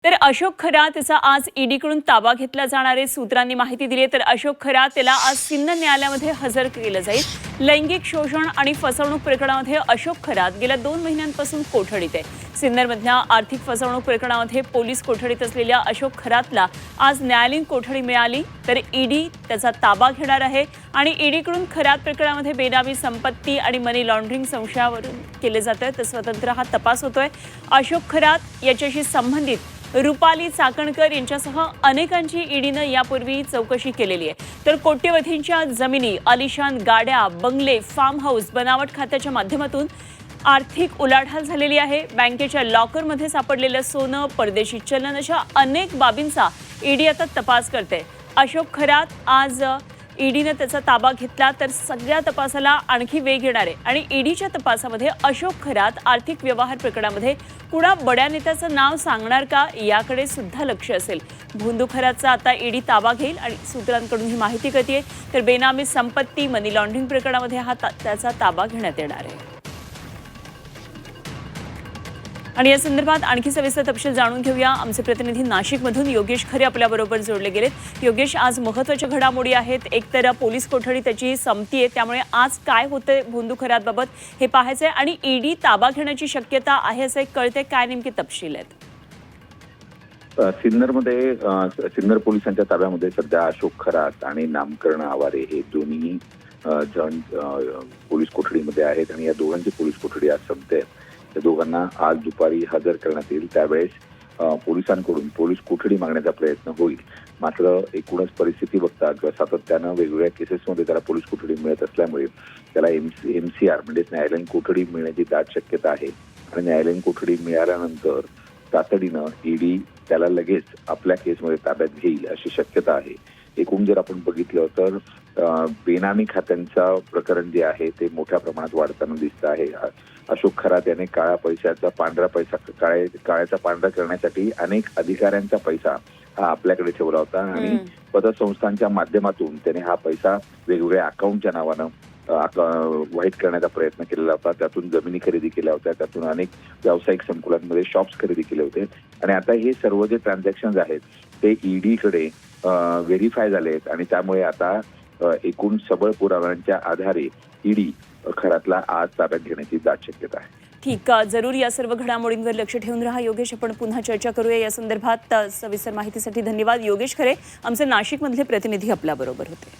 तर अशोक खरात याचा आज ईडीकडून ताबा घेतला जाणार आहे. सूत्रांनी माहिती दिली आहे. तर अशोक खरात याला आज सिन्नर न्यायालयामध्ये हजर केलं जाईल. लैंगिक शोषण आणि फसवणूक प्रकरणामध्ये अशोक खरात गेल्या 2 महिन्यांपासून कोठडीत आहे. सिन्नरमधल्या आर्थिक फसवणूक प्रकरणामध्ये पोलीस कोठडीत असलेल्या अशोक खरातला आज न्यायालयीन कोठडी मिळाली. तर ईडी त्याचा ताबा घेणार आहे आणि ईडीकडून खरात प्रकरणामध्ये बेनामी संपत्ती आणि मनी लॉन्ड्रिंग संशयावरून केले जाते. तर स्वतंत्र हा तपास होतोय. अशोक खरात याच्याशी संबंधित रुपाली चाकणकर यांच्यासह अनेकांची ईडीनं यापूर्वी चौकशी केलेली आहे. तर कोट्यवधींच्या जमिनी, आलिशान गाड्या, बंगले, फार्म हाऊस, बनावट खात्याच्या माध्यमातून आर्थिक उलाढाल झालेली आहे. बँकेच्या लॉकरमध्ये सापडलेलं सोनं, परदेशी चलन अशा अनेक बाबींचा ईडी आता तपास करते. अशोक खरात आज ईडीने त्याचा ताबा घेतला तर सगळ्या तपासाला आणखी वेग येणार आहे आणि ईडीच्या तपासामध्ये अशोक खरात आर्थिक व्यवहार प्रकरणामध्ये कुणा बड्या नेत्याचं नाव सांगणार का याकडे सुद्धा लक्ष असेल. भोंदू खरातचा आता ईडी ताबा घेईल आणि सूत्रांकडून ही माहिती कळतेय. तर बेनामी संपत्ती, मनी लॉन्ड्रिंग प्रकरणामध्ये त्याचा ताबा घेण्यात येणार आहे. आणि या संदर्भात आणखी सविस्तर तपशील जाणून घेऊया. आमचे प्रतिनिधी नाशिकमधून योगेश खरे आपल्याबरोबर जोडले गेलेत. योगेश, आज महत्त्वाच्या घडामोडी आहेत. एकतर पोलीस कोठडी त्याची संपतीये, त्यामुळे आज काय होतंय भोंदू खरातबाबत हे पाहायचंय आणि ईडी ताबा घेण्याची शक्यता आहे असं कळतंय. काय नेमके तपशील आहेत? सिन्नर पोलिसांच्या ताब्यामध्ये सध्या अशोक खरात आणि नामकरण आवारे हे दोन्ही जण पोलीस कोठडीमध्ये आहेत आणि या दोघांची पोलीस कोठडी आज संपते. त्या दोघांना आज दुपारी हजर करण्यात येईल. त्यावेळेस पोलिसांकडून पोलीस कोठडी मागण्याचा प्रयत्न होईल. मात्र एकूणच परिस्थिती बघता किंवा सातत्यानं वेगवेगळ्या केसेसमध्ये त्याला पोलीस कोठडी मिळत असल्यामुळे त्याला एमसीआर म्हणजेच न्यायालयीन कोठडी मिळण्याची दाट शक्यता आहे आणि न्यायालयीन कोठडी मिळाल्यानंतर तातडीनं ईडी त्याला लगेच आपल्या केसमध्ये ताब्यात घेईल अशी शक्यता आहे. एकूण जर आपण बघितलं तर बेनामी खात्यांचा प्रकरण जे आहे ते मोठ्या प्रमाणात वाढताना दिसत आहे. अशोक खरात याने काळ्या पैशाचा पांढरा पैसा काळ्याचा पांढरा करण्यासाठी अनेक अधिकाऱ्यांचा पैसा हा आपल्याकडे ठेवला होता आणि पतसंस्थांच्या माध्यमातून त्याने हा पैसा वेगवेगळ्या अकाउंटच्या नावानं वाईट करण्याचा प्रयत्न केलेला होता. त्यातून जमिनी खरेदी केल्या होत्या, त्यातून अनेक व्यावसायिक संकुलांमध्ये शॉप्स खरेदी केले होते आणि आता हे सर्व जे ट्रान्झॅक्शन आहेत ते ईडीकडे व्हेरीफाय झाले आहेत आणि त्यामुळे आता एकूण सबळ पुराव्यांच्या आधारे ईडी खरातला आज ताब्यात घेण्याची दाट शक्यता आहे. ठीक, जरूर या सर्व घडामोडींवर लक्ष ठेवून राहा. योगेश, आपण पुन्हा चर्चा करूया या संदर्भात. सविस्तर माहितीसाठी धन्यवाद. योगेश खरे आमचे नाशिकमधले प्रतिनिधी आपल्याबरोबर होते.